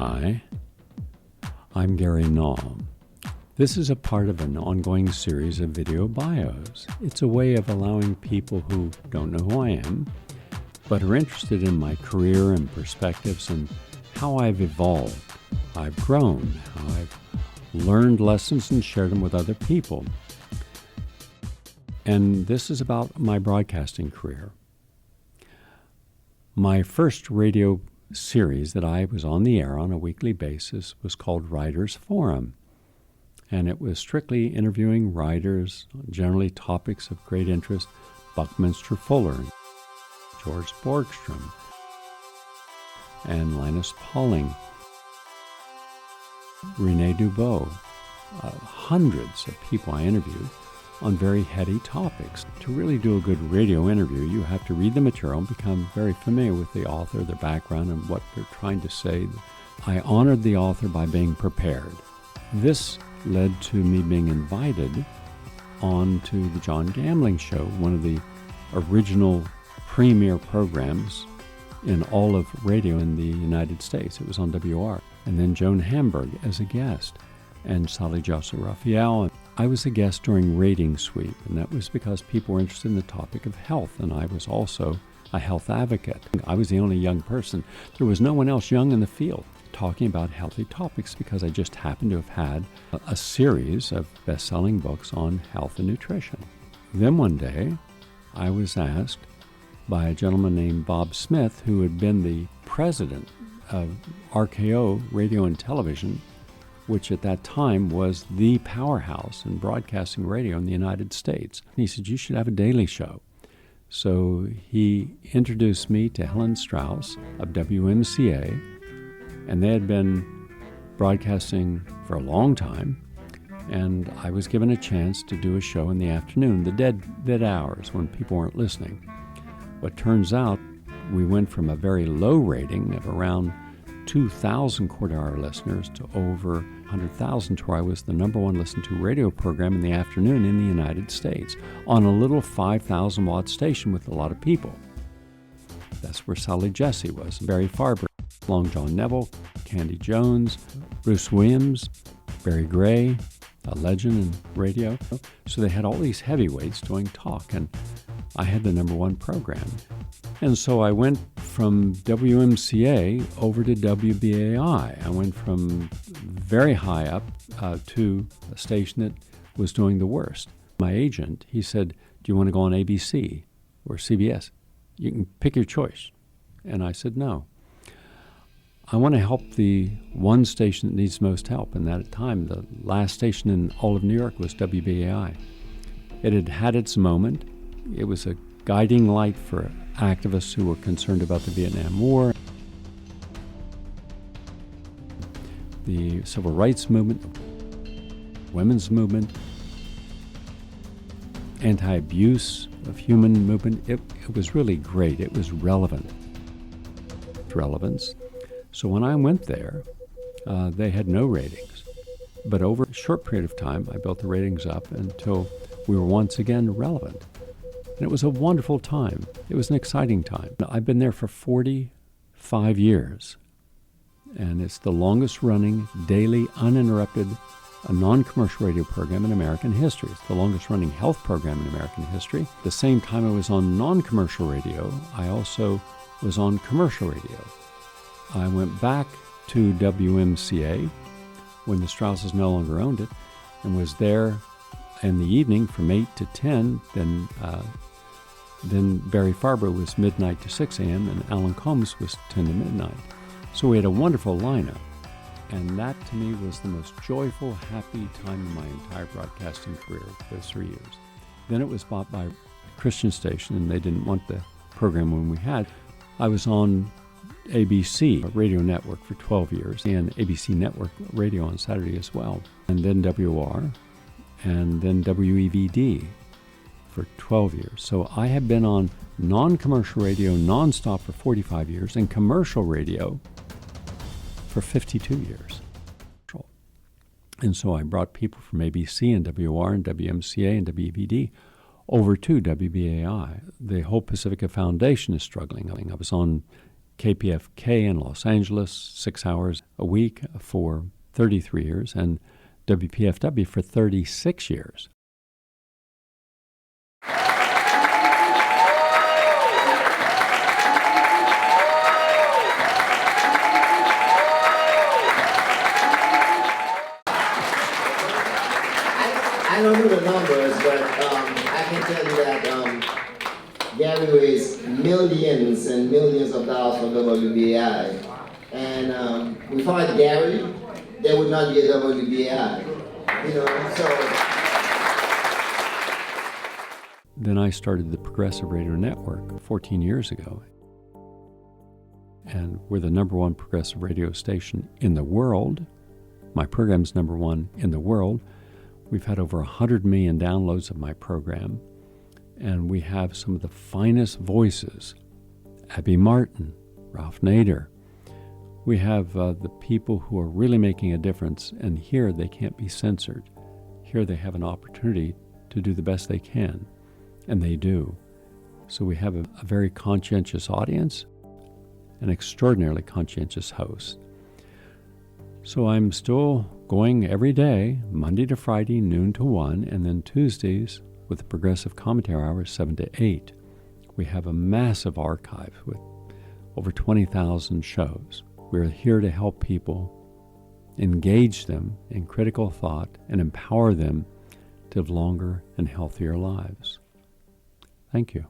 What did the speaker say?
Hi, I'm Gary Nahl. This is a part of an ongoing series of video bios. It's a way of allowing people who don't know who I am, but are interested in my career and perspectives and how I've evolved, I've grown, how I've learned lessons and shared them with other people. And this is about my broadcasting career. My first radio series that I was on the air on a weekly basis was called Writers Forum. And it was strictly interviewing writers, generally topics of great interest, Buckminster Fuller, George Borgstrom, and Linus Pauling, Rene Dubot, hundreds of people I interviewed on very heady topics. To really do a good radio interview, you have to read the material and become very familiar with the author, their background, and what they're trying to say. I honored the author by being prepared. This led to me being invited on to the John Gambling Show, one of the original premier programs in all of radio in the United States. It was on WR. And then Joan Hamburg as a guest, and Sally Joseph Raphael. I was a guest during Rating Sweep, and that was because people were interested in the topic of health, and I was also a health advocate. I was the only young person. There was no one else young in the field talking about healthy topics because I just happened to have had a series of best-selling books on health and nutrition. Then one day, I was asked by a gentleman named Bob Smith, who had been the president of RKO Radio and Television, which at that time was the powerhouse in broadcasting radio in the United States. And he said, you should have a daily show. So he introduced me to Helen Strauss of WMCA, and they had been broadcasting for a long time, and I was given a chance to do a show in the afternoon, the dead hours when people weren't listening. But turns out we went from a very low rating of around 2,000 quarter-hour listeners to over 100,000, to where I was the number one listened to radio program in the afternoon in the United States on a little 5,000-watt station with a lot of people. That's where Sally Jesse was, Barry Farber, Long John Neville, Candy Jones, Bruce Williams, Barry Gray, a legend in radio. So they had all these heavyweights doing talk, and I had the number one program. And so I went from WMCA over to WBAI. I went from very high up to a station that was doing the worst. My agent, he said, do you want to go on ABC or CBS? You can pick your choice. And I said, no. I want to help the one station that needs most help. And at the time, the last station in all of New York was WBAI. It had had its moment. It was a guiding light for activists who were concerned about the Vietnam War, the civil rights movement, women's movement, anti-abuse of human movement. It was really great. It was relevant. Relevance. So when I went there, they had no ratings. But over a short period of time, I built the ratings up until we were once again relevant. And it was a wonderful time. It was an exciting time. I've been there for 45 years, and it's the longest-running, daily, uninterrupted, non-commercial radio program in American history. It's the longest-running health program in American history. At the same time I was on non-commercial radio, I also was on commercial radio. I went back to WMCA when the Strausses no longer owned it, and was there in the evening from 8 to 10, then Barry Farber was midnight to 6 a.m., and Alan Combs was 10 to midnight. So we had a wonderful lineup, and that to me was the most joyful, happy time in my entire broadcasting career, those 3 years. Then it was bought by a Christian station, and they didn't want the program when we had. I was on ABC, a radio network, for 12 years, and ABC Network Radio on Saturday as well, and then WR, and then WEVD for 12 years. So I have been on non-commercial radio nonstop for 45 years and commercial radio for 52 years. And so I brought people from ABC and WR and WMCA and WEVD over to WBAI. The whole Pacifica Foundation is struggling. I was on KPFK in Los Angeles, 6 hours a week for 33 years, and WPFW for 36 years. I don't know the numbers, but I can tell you that Gary raised millions and millions of dollars for WBAI. And without Gary, there would not be a WBAI. So. Then I started the Progressive Radio Network 14 years ago. And we're the number one progressive radio station in the world. My program's number one in the world. We've had over 100 million downloads of my program, and we have some of the finest voices. Abby Martin, Ralph Nader. We have the people who are really making a difference, and here they can't be censored. Here they have an opportunity to do the best they can, and they do. So we have a very conscientious audience, an extraordinarily conscientious host. So I'm still going every day, Monday to Friday, noon to 1, and then Tuesdays with the Progressive Commentary Hour, 7 to 8. We have a massive archive with over 20,000 shows. We're here to help people, engage them in critical thought, and empower them to live longer and healthier lives. Thank you.